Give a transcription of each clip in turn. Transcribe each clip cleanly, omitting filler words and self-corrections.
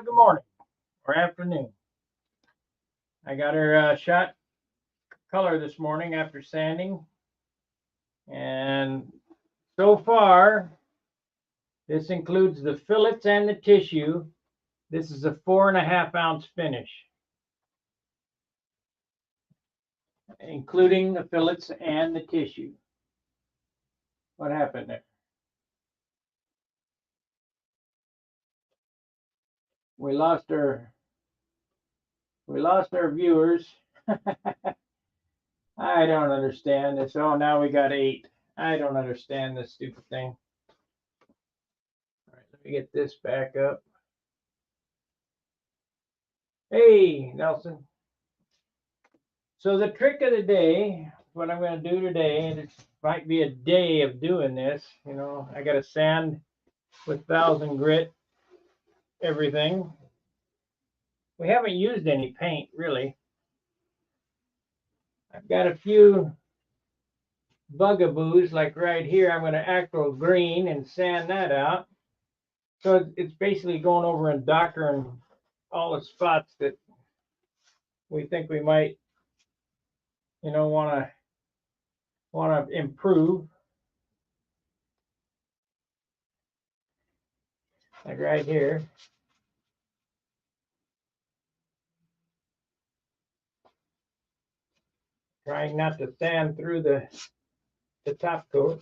good morning or afternoon. I got her shot color this morning after sanding, and so far this includes the fillets and the tissue. This is a 4.5 ounce finish, including the fillets and the tissue. What happened there? We lost our viewers. I don't understand this. Oh, now we got 8. I don't understand this stupid thing. All right, let me get this back up. Hey, Nelson. So the trick of the day, what I'm going to do today, and it might be a day of doing this, you know, I got to sand with 1000 grit everything. We haven't used any paint, really. I've got a few bugaboos, like right here. I'm going to acro green and sand that out. So it's basically going over and dockering all the spots that we think we might, you know, want to improve. Like right here. Trying not to sand through the top coat.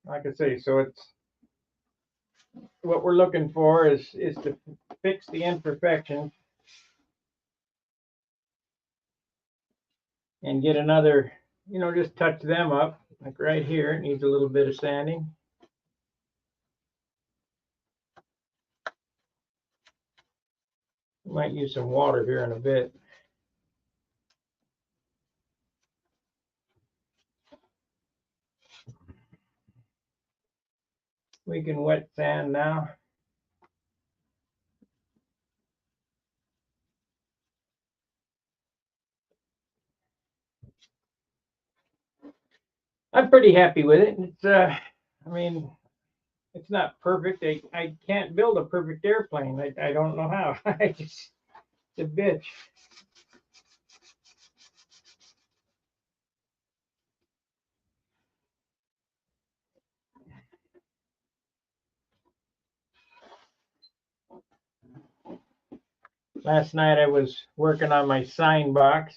Like I say, so it's what we're looking for is to fix the imperfections and get another, you know, just touch them up. Like right here, it needs a little bit of sanding. Might use some water here in a bit. We can wet sand now. I'm pretty happy with it. It's I mean, it's not perfect. I can't build a perfect airplane. I don't know how. It's a bitch. Last night I was working on my sign box,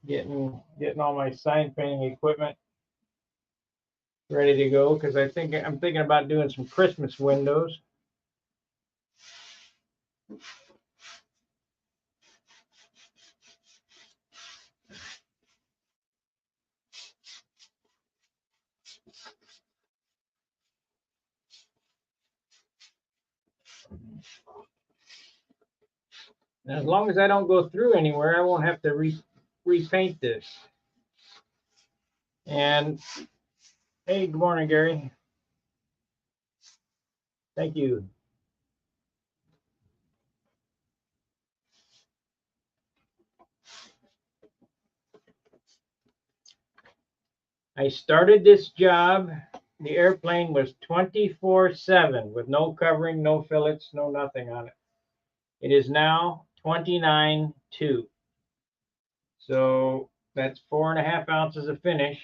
getting all my sign painting equipment ready to go, because I'm thinking about doing some Christmas windows. And as long as I don't go through anywhere, I won't have to repaint this. And hey, good morning, Gary. Thank you. I started this job, the airplane was 24/7 with no covering, no fillets, no nothing on it. It is now 29/2. So that's 4.5 ounces of finish.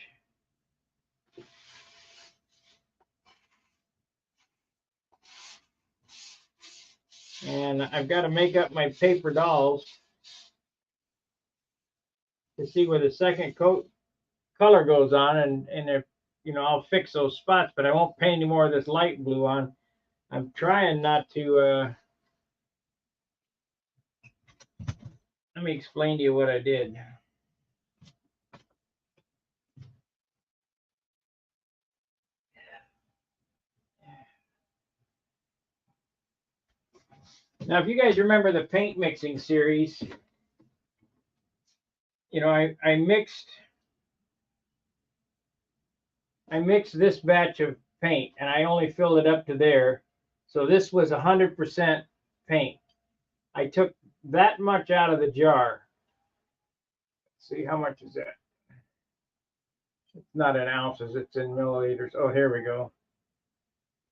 And I've got to make up my paper dolls to see where the second coat color goes on, and if, you know, I'll fix those spots, but I won't paint any more of this light blue on. I'm trying not to let me explain to you what I did. Now, if you guys remember the paint mixing series, you know, I mixed this batch of paint, and I only filled it up to there. So this was 100% paint. I took that much out of the jar. Let's see, how much is that? It's not in ounces, it's in milliliters. Oh, here we go.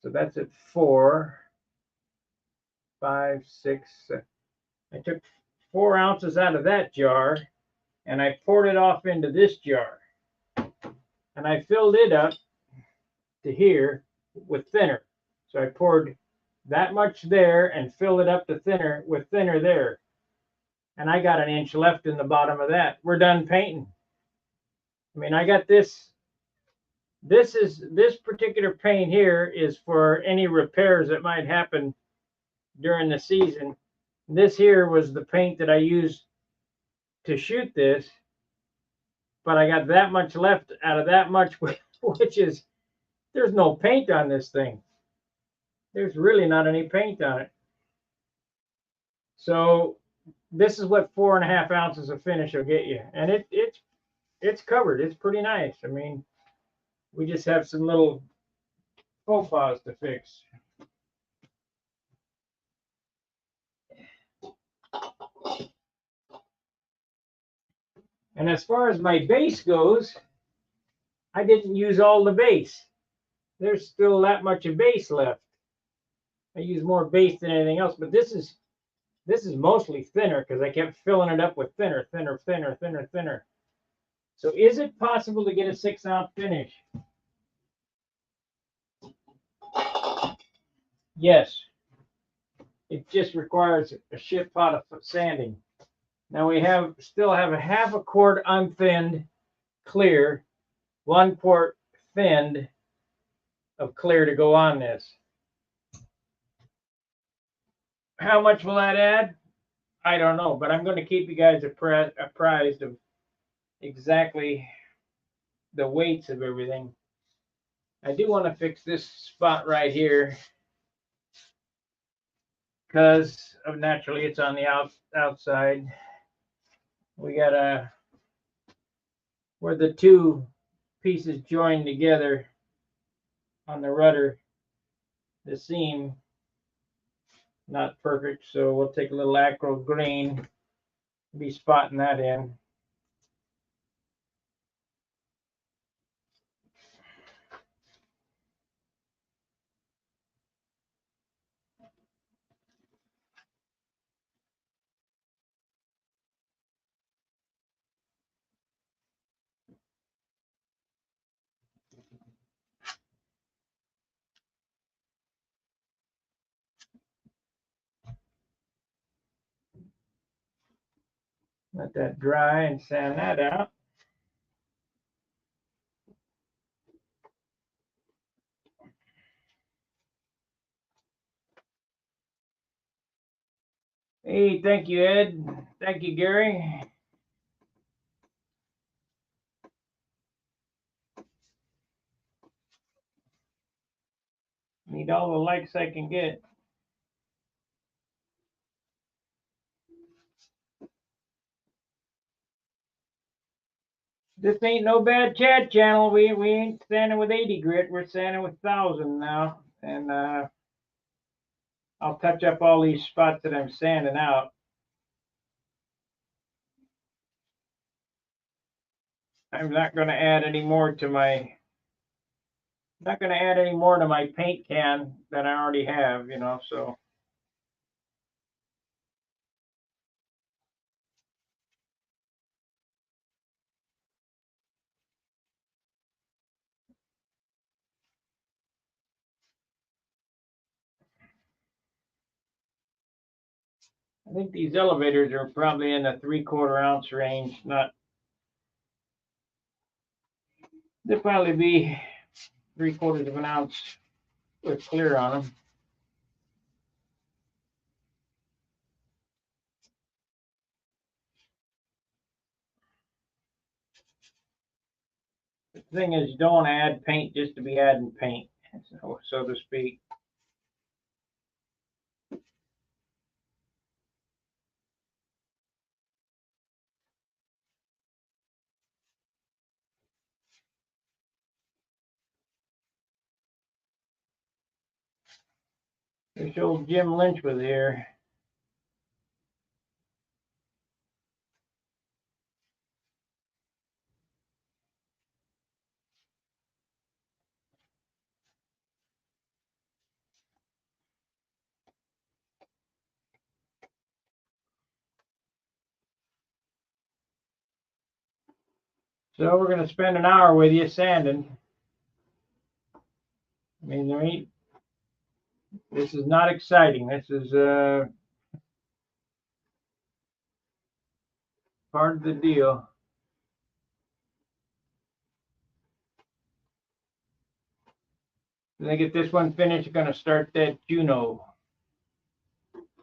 So that's at 4, 5, 6. I took 4 ounces out of that jar and I poured it off into this jar. And I filled it up to here with thinner. So I poured that much there and filled it up to thinner with thinner there. And I got an inch left in the bottom of that. We're done painting. I mean, I got this. This particular paint here is for any repairs that might happen during the season. This here was the paint that I used to shoot this, but I got that much left out of that much, which is, there's no paint on this thing. There's really not any paint on it. So this is what 4.5 ounces of finish will get you, and it's covered. It's pretty nice. I mean, we just have some little faux pas to fix. And as far as my base goes, I didn't use all the base. There's still that much of base left. I use more base than anything else, but this is mostly thinner because I kept filling it up with thinner. So is it possible to get a 6-ounce finish? Yes. It just requires a shit pot of sanding. Now we still have a 1/2 quart unthinned clear, 1 quart thinned of clear to go on this. How much will that add? I don't know, but I'm going to keep you guys apprised of exactly the weights of everything. I do want to fix this spot right here because naturally it's on the outside. We got where the 2 pieces join together on the rudder, the seam not perfect, so we'll take a little acro green, be spotting that in. Let that dry and sand that out. Hey, thank you, Ed. Thank you, Gary. Need all the likes I can get. This ain't no bad chat channel. We ain't sanding with 80 grit. We're sanding with 1000 now. And I'll touch up all these spots that I'm sanding out. I'm not going to add any more to my paint can than I already have, you know, so. I think these elevators are probably in the 3/4 ounce range. They'll probably be 3/4 of an ounce with clear on them. The thing is, you don't want to add paint just to be adding paint, so to speak. Wish old Jim Lynch was here. So we're going to spend an hour with you sanding. I mean, this is not exciting. This is part of the deal. When I get this one finished, I'm going to start that Juno.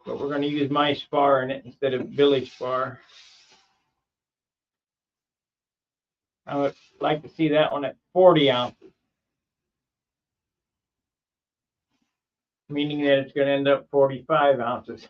But we're going to use my spar in it instead of Billy's spar. I would like to see that one at 40 ounces. Meaning that it's going to end up 45 ounces.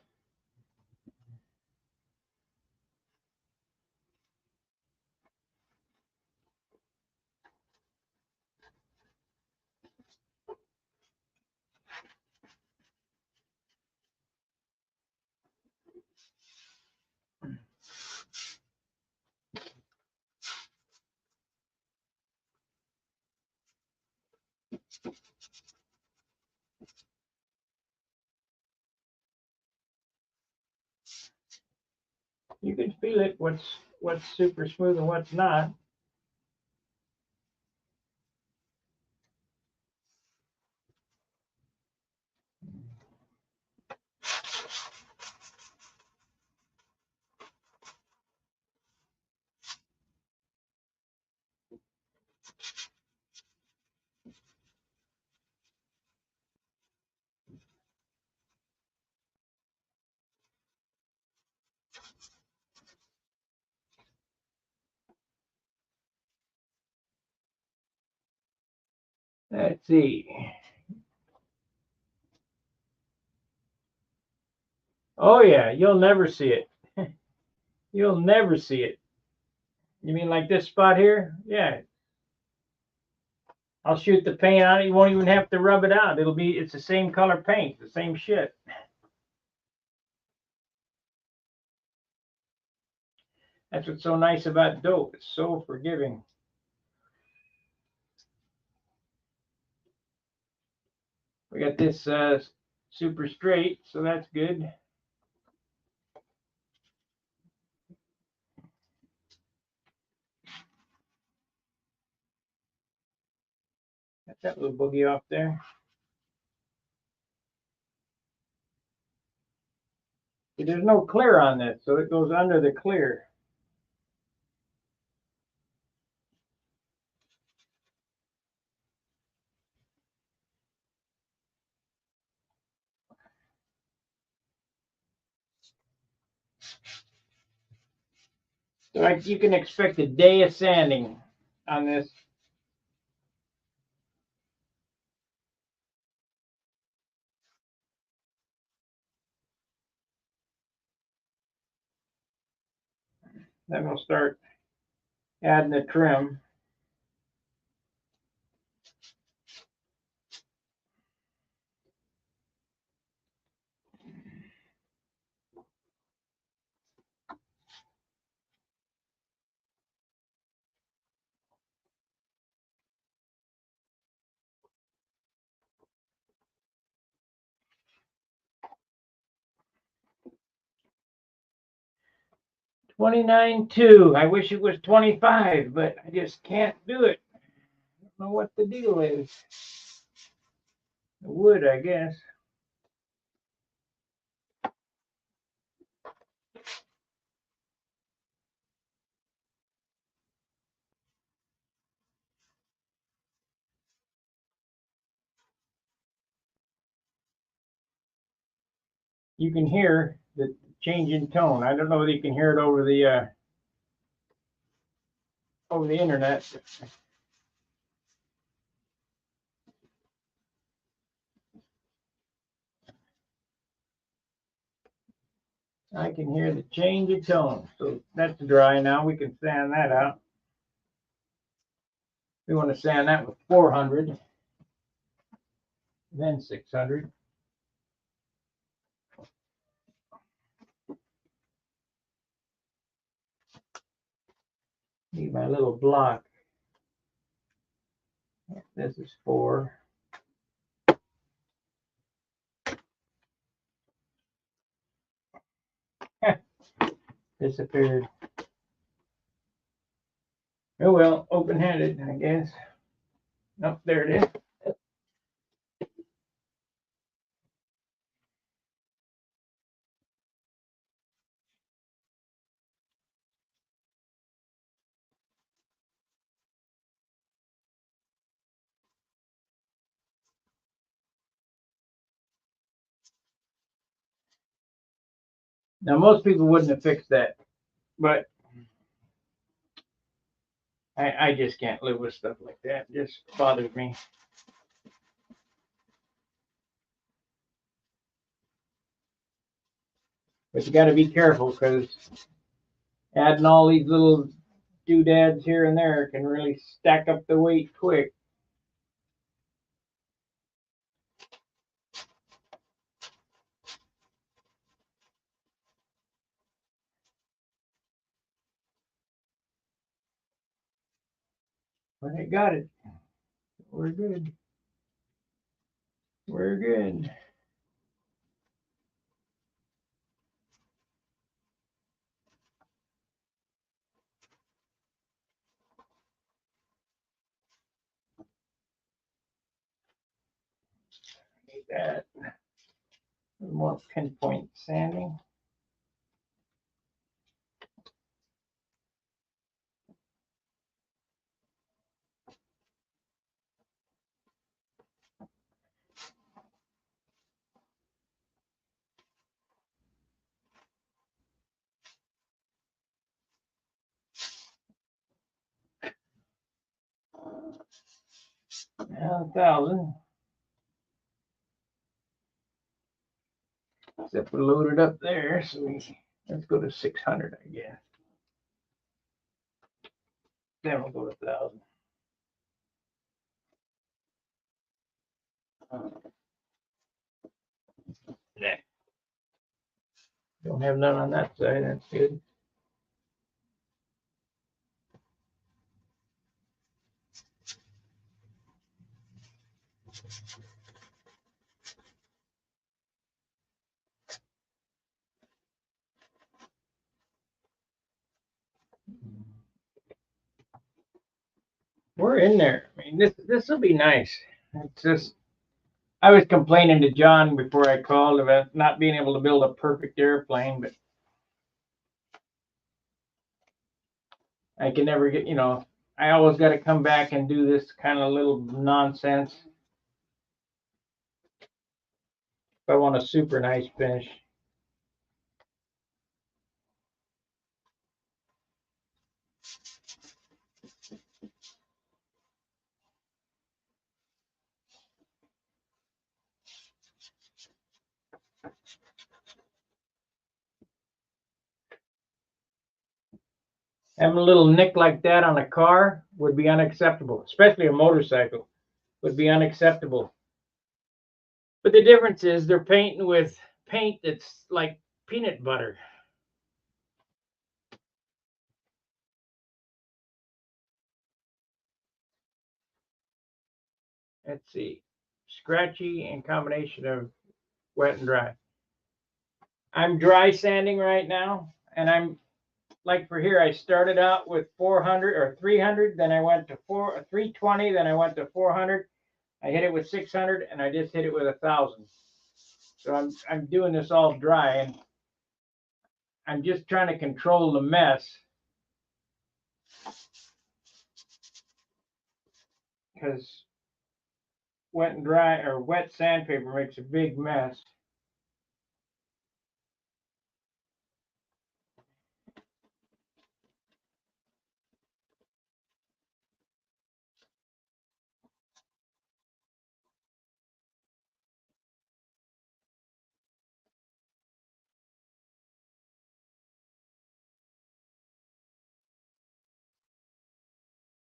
You can feel it, what's super smooth and what's not. Let's see. Oh yeah, you'll never see it. You'll never see it. You mean like this spot here? Yeah. I'll shoot the paint on it. You won't even have to rub it out. It's the same color paint, the same shit. That's what's so nice about dope. It's so forgiving. We got this super straight, so that's good. Got that little boogie off there. See, there's no clear on this, so it goes under the clear. So you can expect a day of sanding on this. Then we'll start adding the trim. $29.2. I wish it was 25, but I just can't do it. I don't know what the deal is. The wood, I guess. You can hear the change in tone. I don't know whether you can hear it over the internet. I can hear the change of tone. So that's dry now. We can sand that out. We want to sand that with 400, then 600. Need my little block. This is 4. Disappeared. Oh well, open-handed, I guess. Nope, there it is. Now most people wouldn't have fixed that, but I just can't live with stuff like that. It just bothers me. But you got to be careful because adding all these little doodads here and there can really stack up the weight quick. But I got it. We're good. We're good. Need that. A little more pinpoint sanding. Now 1,000. Except we loaded up there, so let's go to 600, I guess. Then we'll go to 1,000. Yeah. Don't have none on that side. That's good. We're in there. I mean, this will be nice. It's just I was complaining to John before I called about not being able to build a perfect airplane, but I can never get, I always got to come back and do this kind of little nonsense if I want a super nice finish. Having a little nick like that on a car would be unacceptable, especially a motorcycle would be unacceptable. But the difference is they're painting with paint that's like peanut butter. Let's see, scratchy and combination of wet and dry. I'm dry sanding right now, and I'm like for here. I started out with 400 or 300, then I went to 320, then I went to 400. I hit it with 600, and I just hit it with 1,000. So I'm doing this all dry, and I'm just trying to control the mess because wet and dry or wet sandpaper makes a big mess.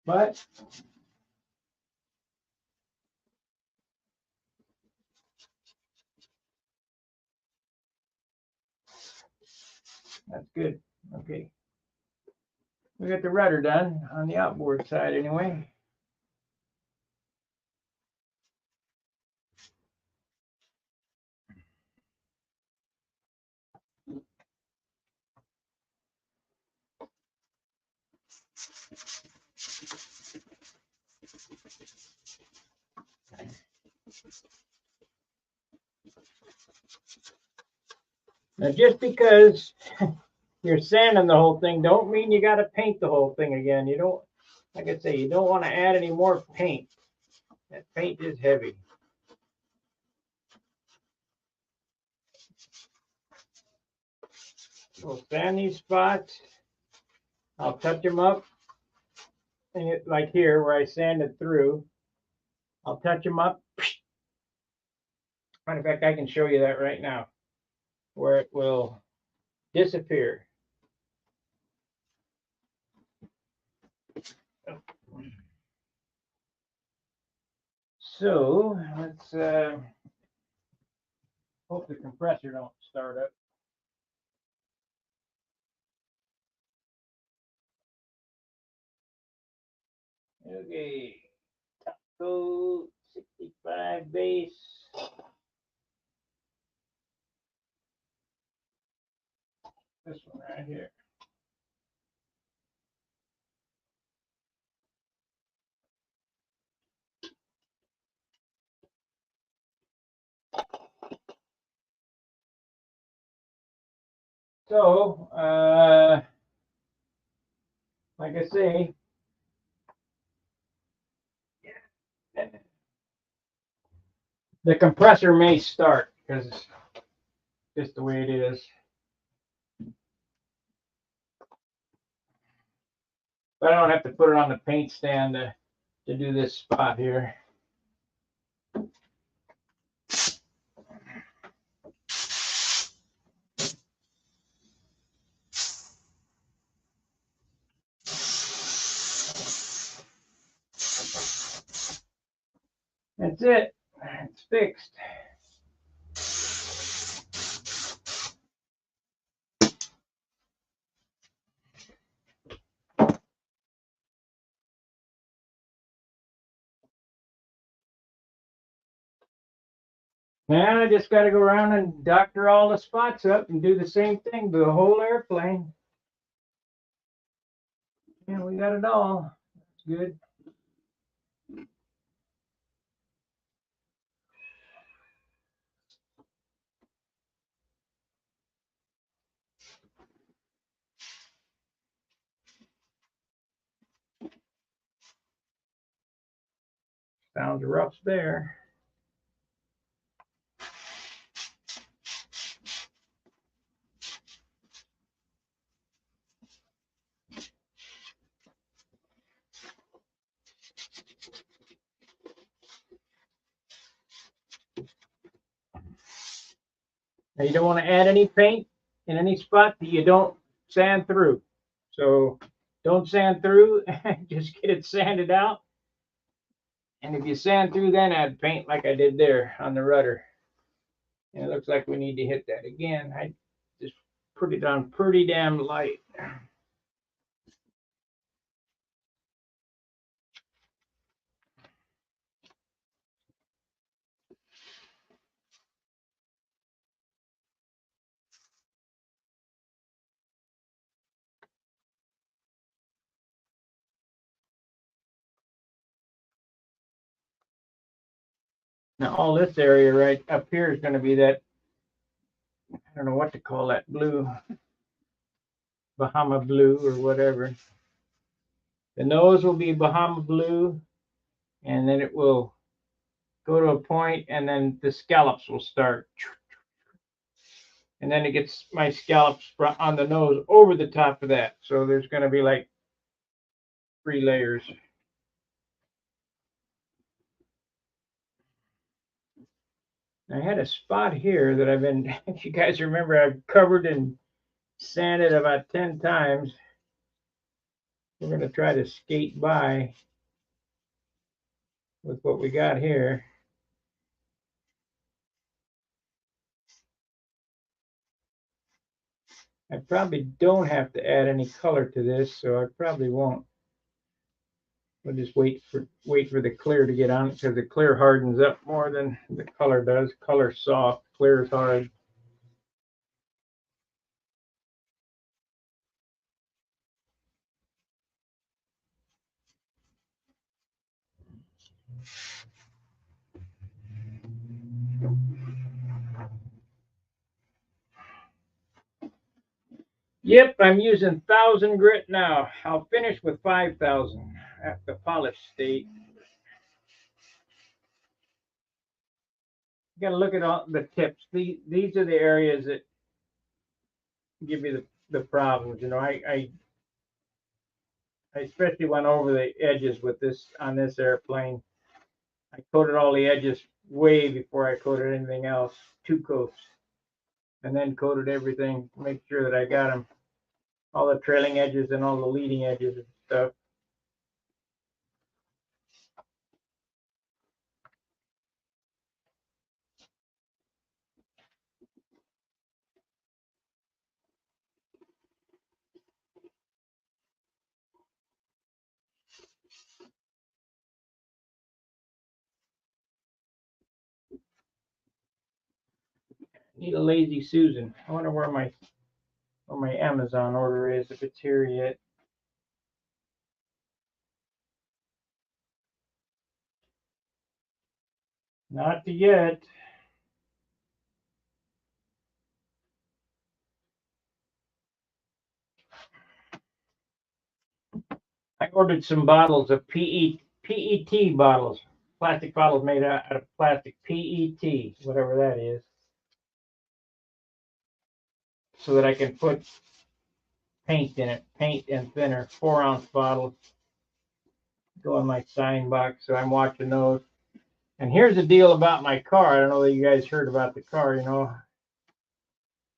But that's good. Okay. We got the rudder done on the outboard side anyway. Now, just because you're sanding the whole thing, don't mean you got to paint the whole thing again. You don't, like I say, you don't want to add any more paint. That paint is heavy. We'll sand these spots. I'll touch them up, and like here where I sanded through. I'll touch them up. Matter of fact, I can show you that right now, where it will disappear. So let's hope the compressor don't start up. Okay, top coat 65 base. This one right here. So, like I say, the compressor may start because it's just the way it is. But I don't have to put it on the paint stand to do this spot here. That's it. It's fixed. Now I just got to go around and doctor all the spots up and do the same thing to the whole airplane. Yeah, we got it all. That's good. Sounds rough there. Now you don't want to add any paint in any spot that you don't sand through. So don't sand through, just get it sanded out. And if you sand through, then add paint like I did there on the rudder. And it looks like we need to hit that again. I just put it on pretty damn light. Now all this area right up here is going to be that, I don't know what to call that blue, Bahama blue or whatever. The nose will be Bahama blue, and then it will go to a point, and then the scallops will start. And then it gets my scallops on the nose over the top of that. So there's going to be like 3 layers. I had a spot here that I've been, if you guys remember, I've covered and sanded about 10 times. We're going to try to skate by with what we got here. I probably don't have to add any color to this, so I probably won't. We'll just wait for the clear to get on it, because the clear hardens up more than the color does. Color's soft, clear is hard. Yep, I'm using 1,000 grit now. I'll finish with 5,000 at the polished state. You got to look at all the tips. These are the areas that give me the problems. You know, I especially went over the edges with this on this airplane. I coated all the edges way before I coated anything else, 2 coats, and then coated everything to make sure that I got them, all the trailing edges and all the leading edges and stuff. Need a lazy Susan. I wonder where my Amazon order is, if it's here yet. Not yet. I ordered some bottles of PET bottles, plastic bottles made out of plastic, PET, whatever that is, so that I can put paint in it, paint and thinner, 4-ounce bottles go in my sign box. So I'm watching those. And here's the deal about my car. I don't know that you guys heard about the car. You know,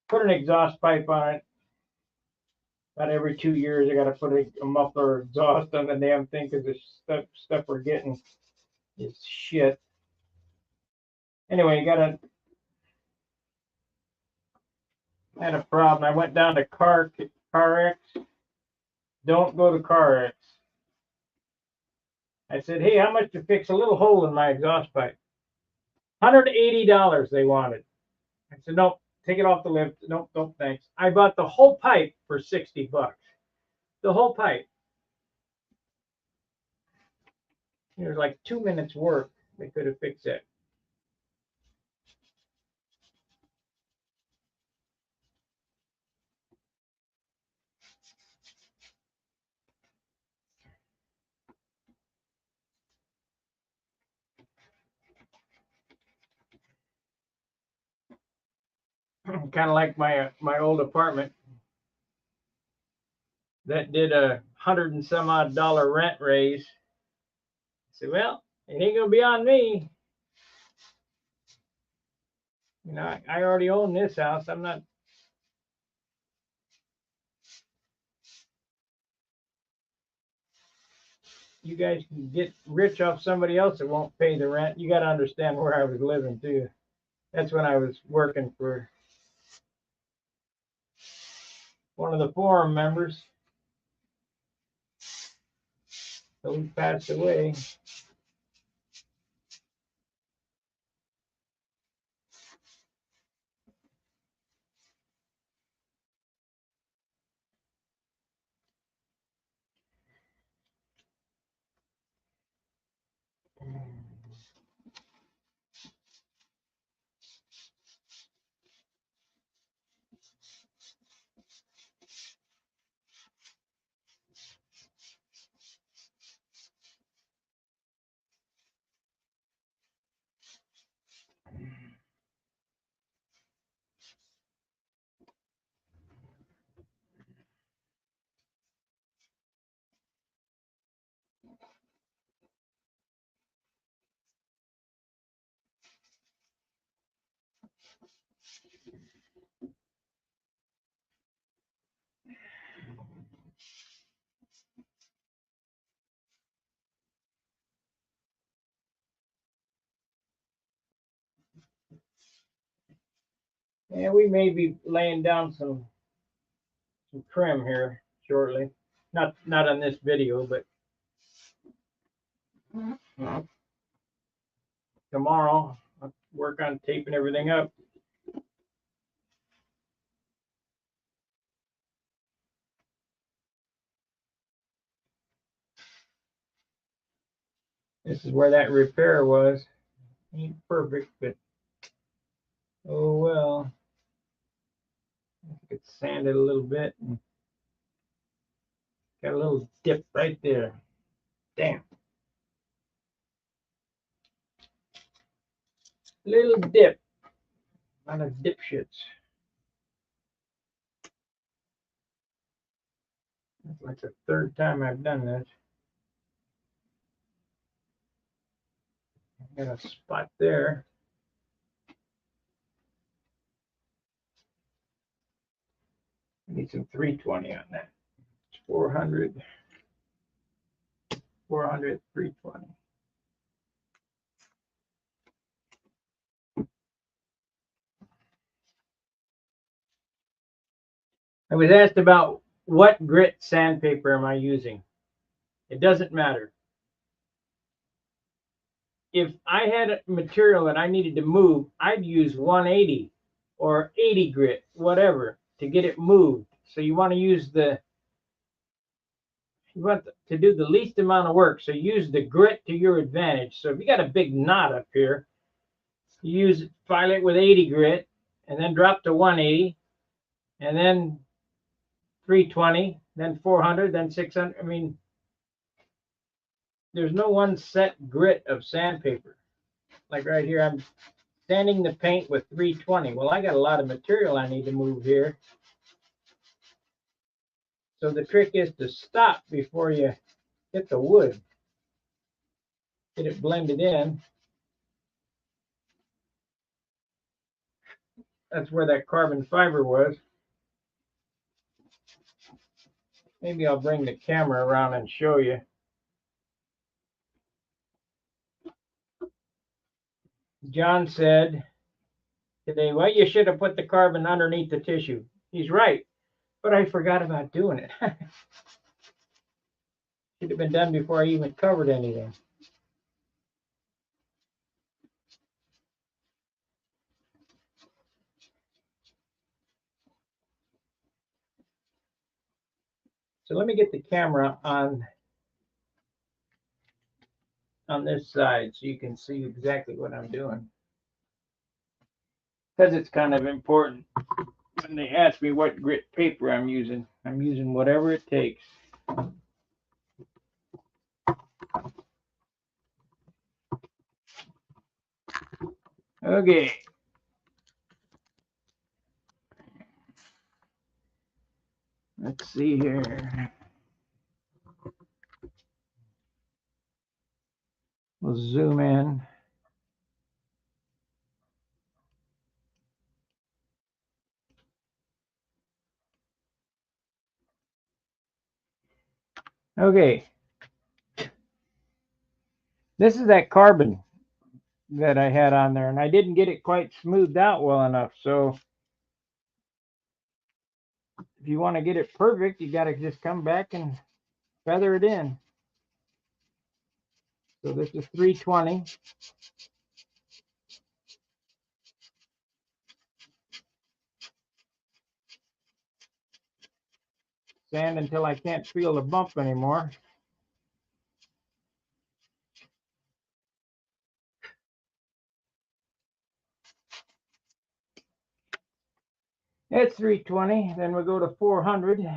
put an exhaust pipe on it. About every 2 years, I got to put a muffler exhaust on the damn thing because the stuff we're getting is shit. Anyway, had a problem. I went down to CarX. Don't go to CarX. I said, hey, how much to fix a little hole in my exhaust pipe? $180 they wanted. I said, nope, take it off the lift. Nope, nope, thanks. I bought the whole pipe for $60. The whole pipe. It was like 2 minutes work. They could have fixed it. Kind of like my old apartment that did $100 and some odd rent raise. I said, well, it ain't gonna be on me. You know, I already own this house. I'm not. You guys can get rich off somebody else that won't pay the rent. You got to understand where I was living too. That's when I was working for one of the forum members. So he passed away. And we may be laying down some trim here shortly. Not on this video, but tomorrow I'll work on taping everything up. This is where that repair was. Ain't perfect, but oh well. Could sand it a little bit. And got a little dip right there. Damn. Little dip. Not a dipshits. That's like the third time I've done this. Got a spot there. Need some 320 on that. It's 400, 400, 320. I was asked about what grit sandpaper am I using. It doesn't matter. If I had a material that I needed to move, I'd use 180 or 80 grit, whatever, to get it moved. So you want to use you want to do the least amount of work. So use the grit to your advantage. So if you got a big knot up here, you file it with 80 grit and then drop to 180 and then 320, then 400, then 600. I mean, there's no one set grit of sandpaper. Like right here, I'm sanding the paint with 320. Well, I got a lot of material I need to move here. So the trick is to stop before you hit the wood. Get it blended in. That's where that carbon fiber was. Maybe I'll bring the camera around and show you. John said today, well, you should have put the carbon underneath the tissue. He's right, but I forgot about doing it. Should have been done before I even covered anything. So let me get the camera on this side so you can see exactly what I'm doing. Because it's kind of important. When they ask me what grit paper I'm using whatever it takes. Okay. Let's see here. We'll zoom in. Okay. This is that carbon that I had on there, and I didn't get it quite smoothed out well enough. So if you want to get it perfect, you got to just come back and feather it in. So this is 320. Sand until I can't feel the bump anymore. It's 320. Then we go to 400.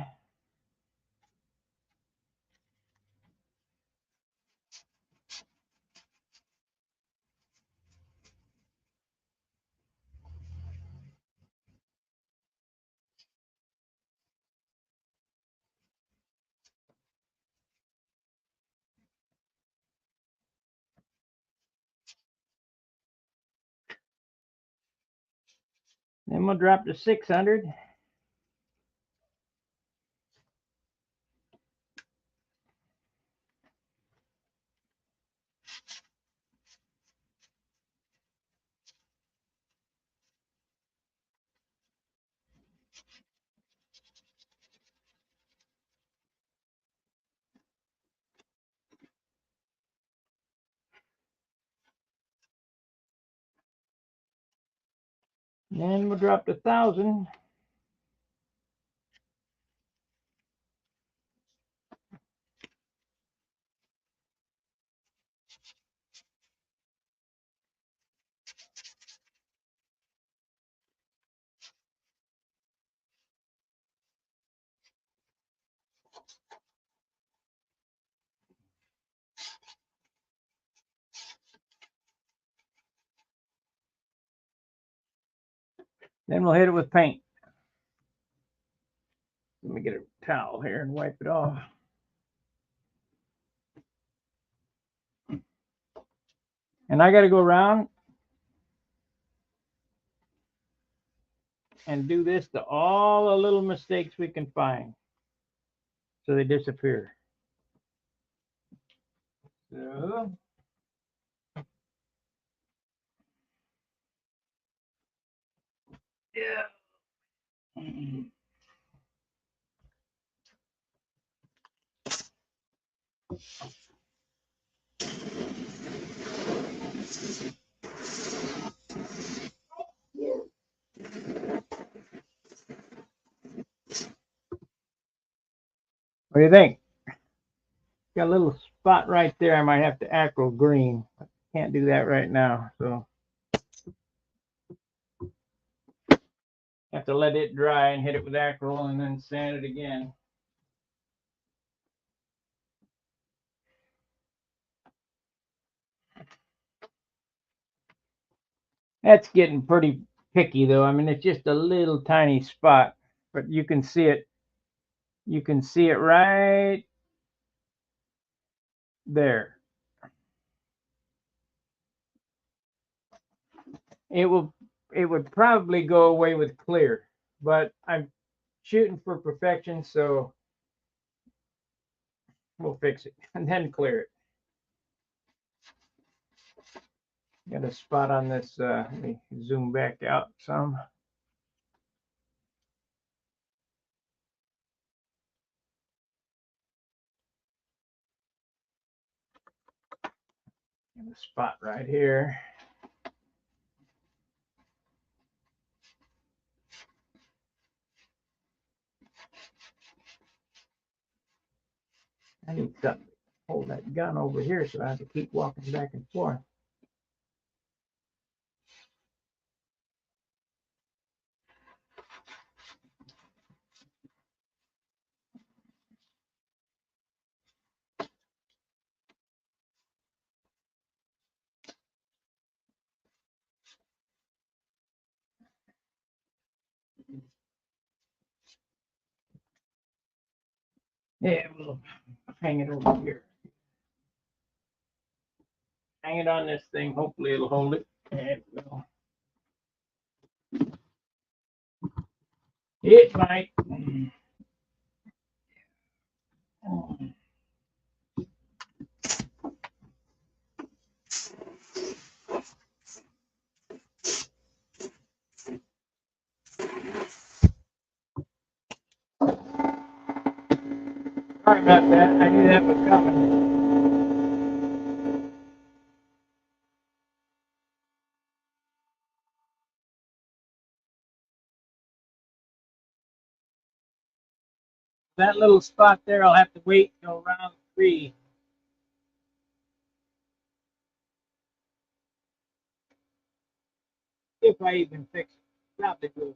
Then we'll drop to 600. Then we'll drop to 1,000. Then we'll hit it with paint. Let me get a towel here and wipe it off. And I got to go around and do this to all the little mistakes we can find so they disappear. So, yeah. What do you think? Got a little spot right there. I might have to acryl green. Can't do that right now, so have to let it dry and hit it with acryl and then sand it again. That's getting pretty picky though. I mean, it's just a little tiny spot, but you can see it. You can see it right there. It would probably go away with clear, but I'm shooting for perfection, so we'll fix it and then clear it. Got a spot on this. Let me zoom back out some. Got a spot right here. I need something to hold that gun over here so I have to keep walking back and forth. Yeah, we'll hang it over here. Hang it on this thing. Hopefully it'll hold it. And it will. It might. Sorry about that. I knew that was coming. That little spot there, I'll have to wait till round 3. If I even fix it. Probably will.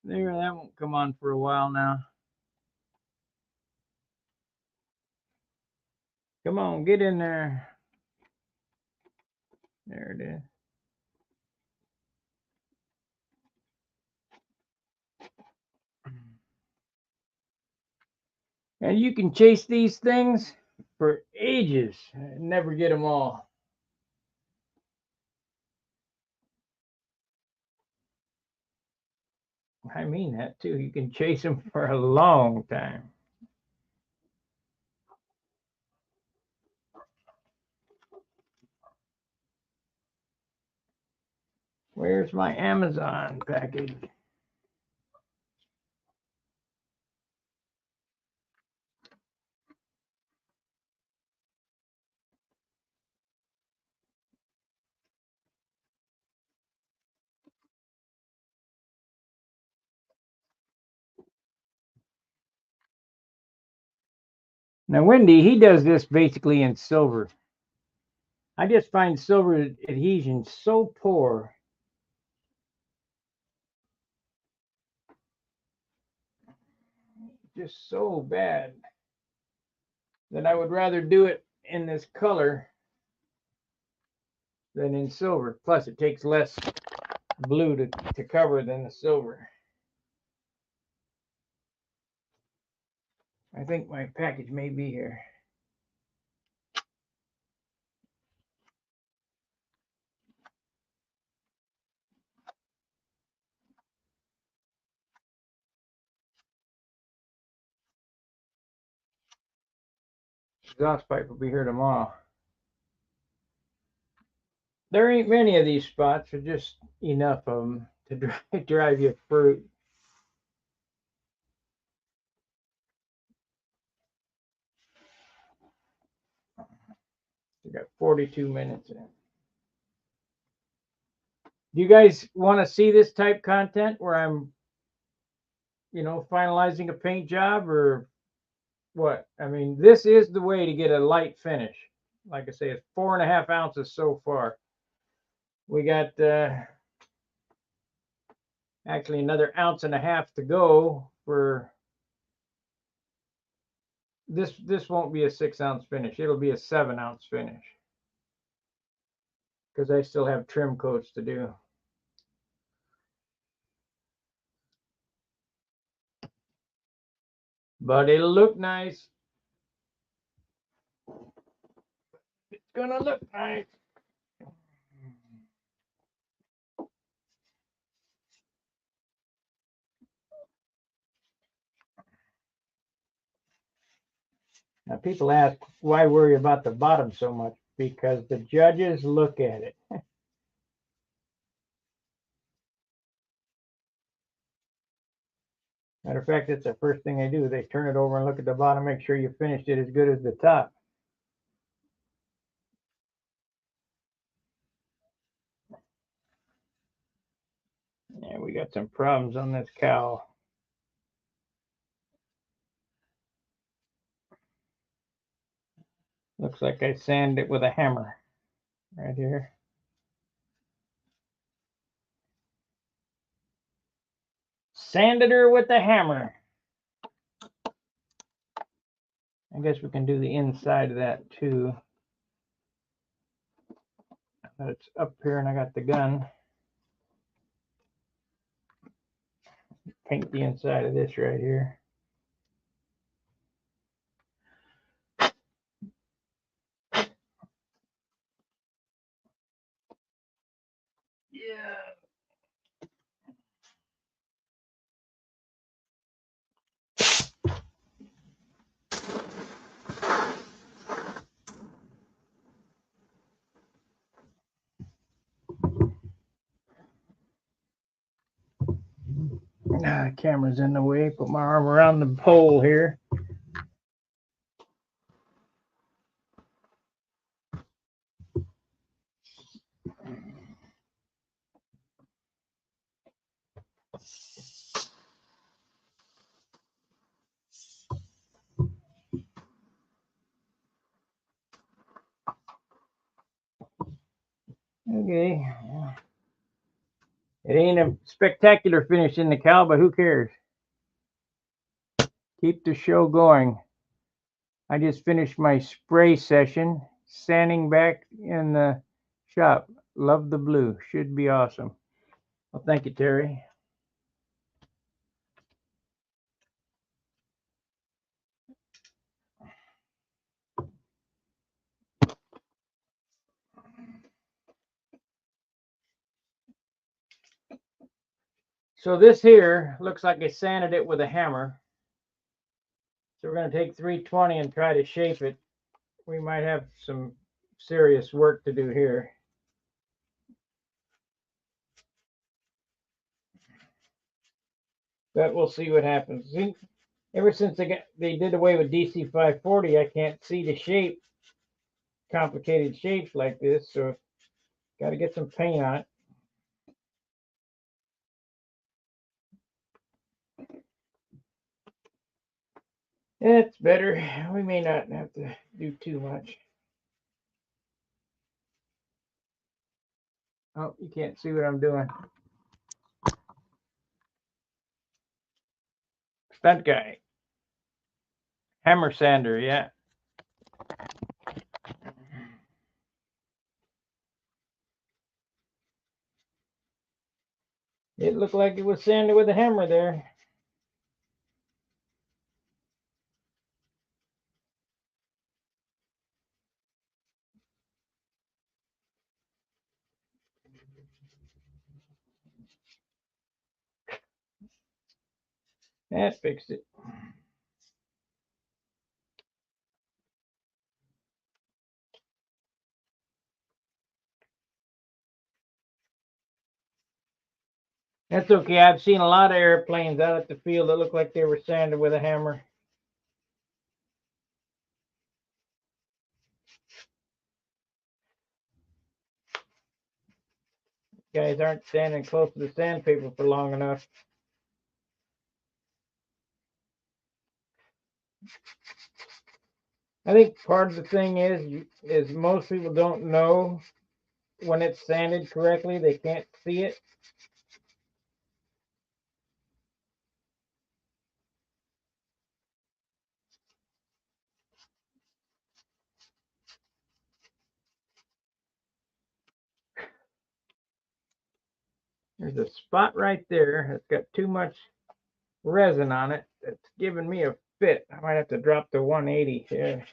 There, that won't come on for a while now. Come on, get in there. There it is. And you can chase these things for ages and never get them all. I mean that too. You can chase them for a long time. Where's my Amazon package? Now, Wendy, he does this basically in silver. I just find silver adhesion so poor. Just so bad that I would rather do it in this color than in silver. Plus, it takes less blue to cover than the silver. I think my package may be here. Exhaust pipe will be here tomorrow. There ain't many of these spots, but just enough of them to drive you fruit. We got 42 minutes in. Do you guys want to see this type content where I'm, finalizing a paint job or what? I mean, this is the way to get a light finish. Like I say, it's 4.5 ounces so far. We got actually another 1.5 ounces to go for this. This won't be a 6-ounce finish. It'll be a 7-ounce finish because I still have trim coats to do. But it'll look nice. It's gonna look nice. Now people ask, why worry about the bottom so much? Because the judges look at it. Matter of fact, it's the first thing they do. They turn it over and look at the bottom, make sure you finished it as good as the top. Yeah, we got some problems on this cowl. Looks like I sanded it with a hammer right here. Sanded her with a hammer. I guess we can do the inside of that too. It's up here and I got the gun. Paint the inside of this right here. Yeah. The camera's in the way. Put my arm around the pole here. Okay. It ain't a spectacular finish in the cowl, but who cares? Keep the show going. I just finished my spray session, sanding back in the shop. Love the blue. Should be awesome. Well, thank you, Terry. So this here looks like I sanded it with a hammer. So we're going to take 320 and try to shape it. We might have some serious work to do here. But we'll see what happens. See, ever since they did away with DC 540, I can't see the shape, complicated shapes like this. So got to get some paint on it. That's better. We may not have to do too much. Oh, you can't see what I'm doing. Stunt guy. Hammer sander, yeah. It looked like it was sanded with a hammer there. That fixed it. That's okay. I've seen a lot of airplanes out at the field that look like they were sanded with a hammer. Guys aren't standing close to the sandpaper for long enough. I think part of the thing is most people don't know when it's sanded correctly. They can't see it. There's a spot right there that's got too much resin on it. That's giving me a fit. I might have to drop to 180 here.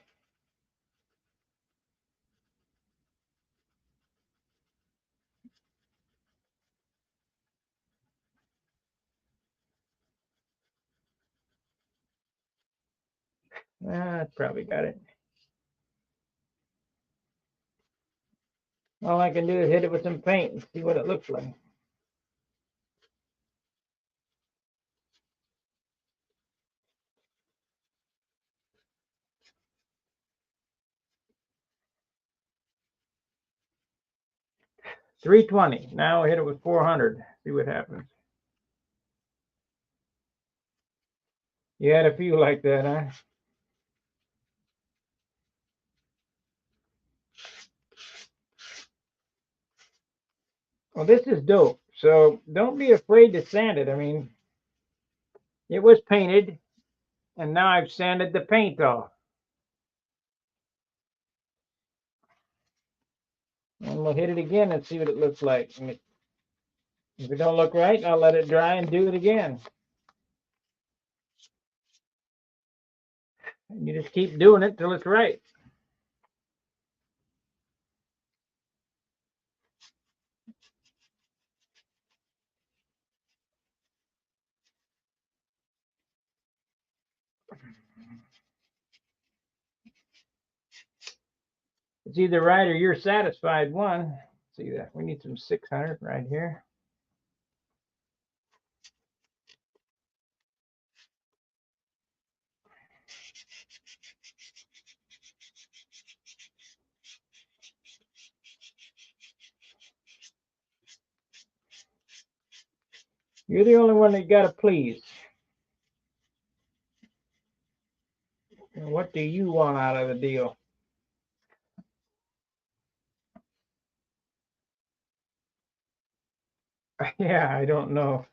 I probably got it. All I can do is hit it with some paint and see what it looks like. $320. Now I hit it with 400. See what happens. You had a few like that, huh? Well, this is dope. So don't be afraid to sand it. I mean, it was painted, and now I've sanded the paint off. And we'll hit it again and see what it looks like. And if it don't look right, I'll let it dry and do it again. And you just keep doing it till it's right. It's either right or you're satisfied one. See that? We need some 600 right here. You're the only one that got to please. And what do you want out of the deal? Yeah, I don't know.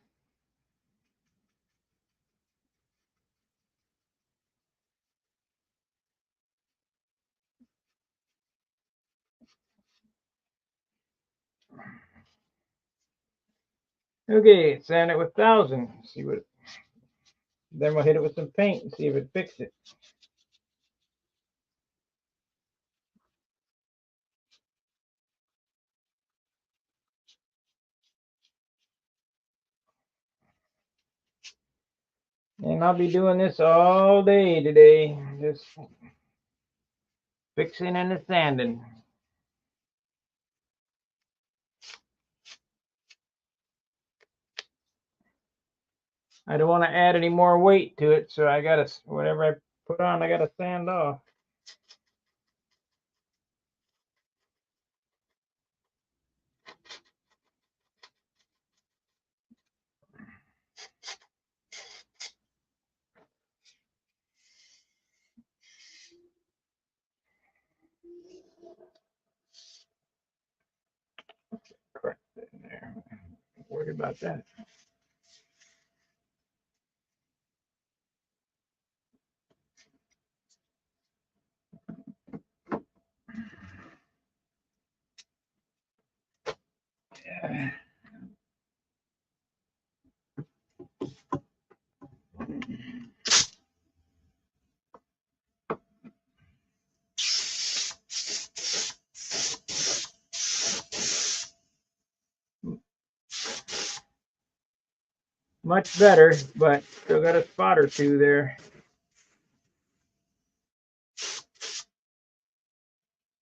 Okay, sand it with 1,000. See what. Then we'll hit it with some paint and see if it fixes it. And I'll be doing this all day today, just fixing and sanding. I don't want to add any more weight to it, so I gotta, whatever I put on, I gotta sand off. about that. Yeah. Much better, but still got a spot or two there.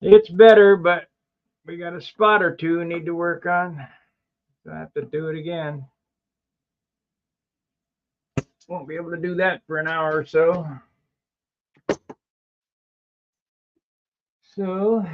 It's better, but we got a spot or two we need to work on. So I have to do it again. Won't be able to do that for an hour or so. So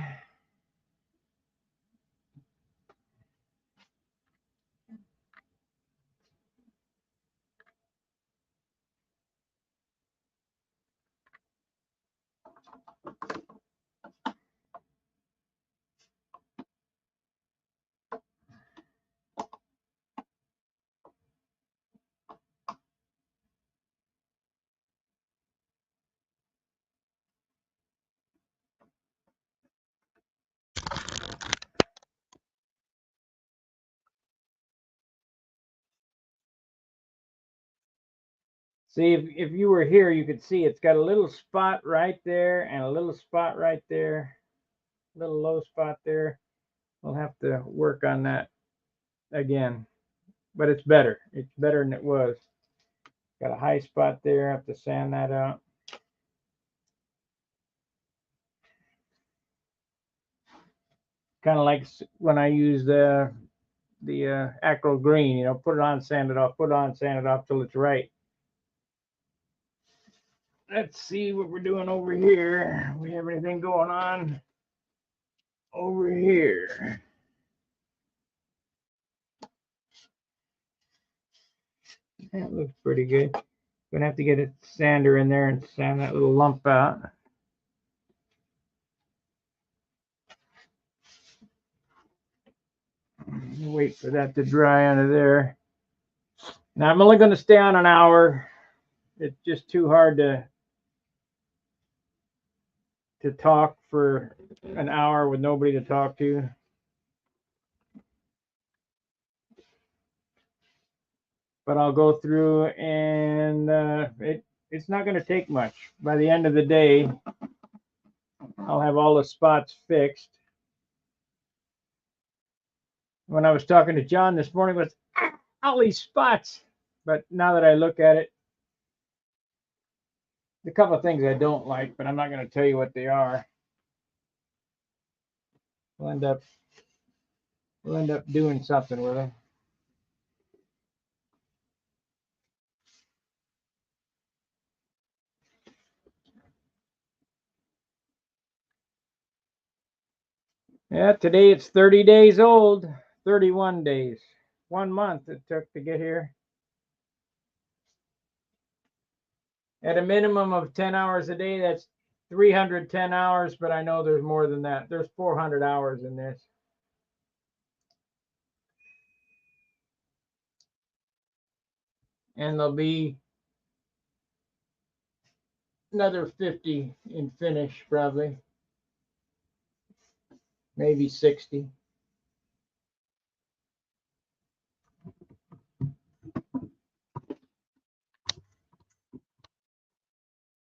see, if you were here, you could see it's got a little spot right there and a little spot right there, little low spot there. We'll have to work on that again, but it's better. It's better than it was. Got a high spot there. I have to sand that out. Kind of like when I use the acryl green, you know, put it on, sand it off, put it on, sand it off till it's right. Let's see what we're doing over here. We have anything going on over here? That looks pretty good. Gonna have to get a sander in there and sand that little lump out. Wait for that to dry under there. Now I'm only going to stay on an hour. It's just too hard to talk for an hour with nobody to talk to. But I'll go through and it's not going to take much. By the end of the day, I'll have all the spots fixed. When I was talking to John this morning, was all these spots. But now that I look at it, a couple of things I don't like, but I'm not going to tell you what they are. We'll end up doing something with them. Yeah, today it's 30 days old, 31 days. 1 month it took to get here. At a minimum of 10 hours a day, that's 310 hours, but I know there's more than that. There's 400 hours in this. And there'll be another 50 in finish, probably. Maybe 60.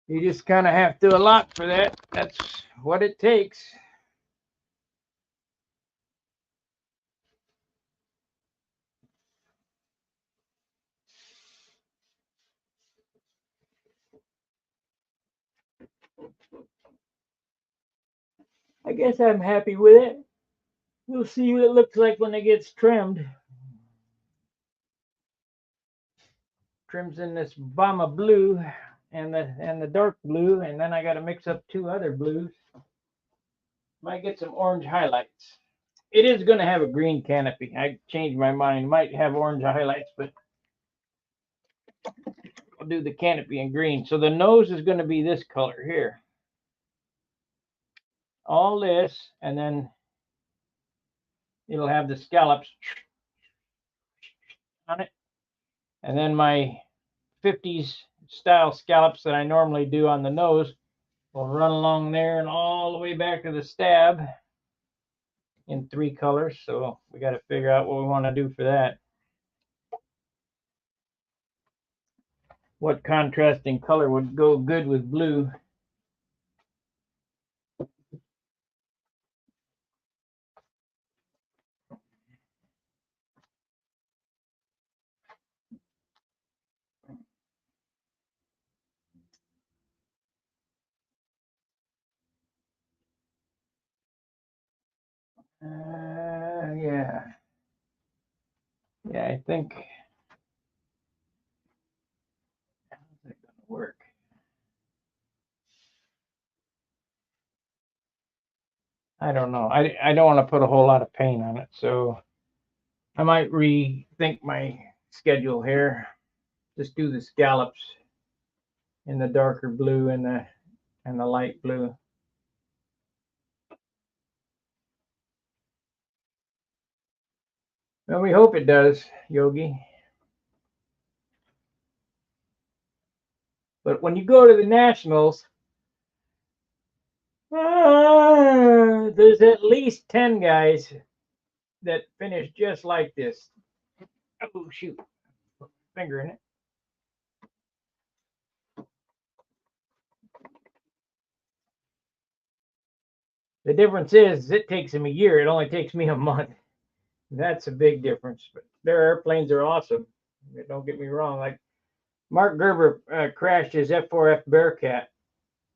You just kind of have to allot for that. That's what it takes. I guess I'm happy with it. We'll see what it looks like when it gets trimmed. Trims in this Bama blue and the dark blue, and then I got to mix up two other blues. Might get some orange highlights. It is going to have a green canopy. I changed my mind. Might have orange highlights, but I'll do the canopy in green. So the nose is going to be this color here. All this, and then it'll have the scallops on it. And then my 50s style scallops that I normally do on the nose will run along there and all the way back to the stab in 3 colors. So we got to figure out what we want to do for that. What contrasting color would go good with blue? Yeah. Yeah, I think how's that gonna work? I don't know. I don't want to put a whole lot of paint on it, so I might rethink my schedule here. Just do the scallops in the darker blue and the light blue. Well, we hope it does, Yogi. But when you go to the nationals, there's at least 10 guys that finish just like this. Oh shoot, put my finger in it. The difference is it takes him a year. It only takes me a month. That's a big difference. But their airplanes are awesome. Don't get me wrong. Like Mark Gerber crashed his F4F Bearcat.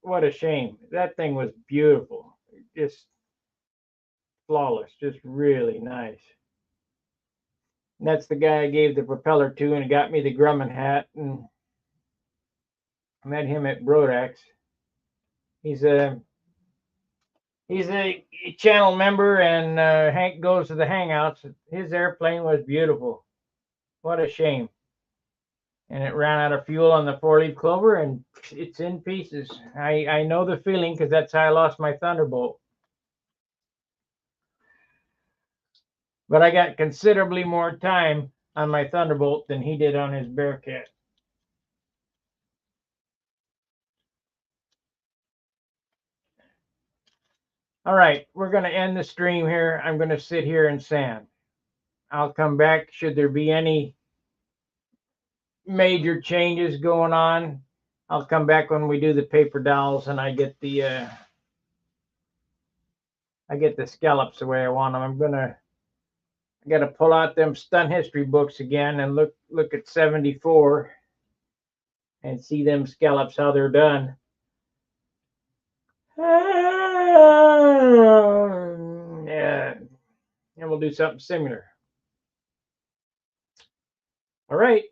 What a shame. That thing was beautiful. Just flawless. Just really nice. And that's the guy I gave the propeller to and got me the Grumman hat. And I met him at Brodax. He's a he's a channel member, and Hank goes to the hangouts. His airplane was beautiful. What a shame. And it ran out of fuel on the 4-leaf clover, and it's in pieces. I know the feeling because that's how I lost my Thunderbolt. But I got considerably more time on my Thunderbolt than he did on his Bearcat. All right, we're going to end the stream here. I'm going to sit here and sand. I'll come back should there be any major changes going on. I'll come back when we do the paper dowels and I get the scallops the way I want them. I got to pull out them stunt history books again and look at 74 and see them scallops how they're done. Yeah, and we'll do something similar. All right,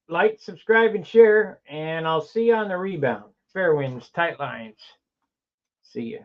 like, subscribe, and share, and I'll see you on the rebound. Fair winds, tight lines. See ya.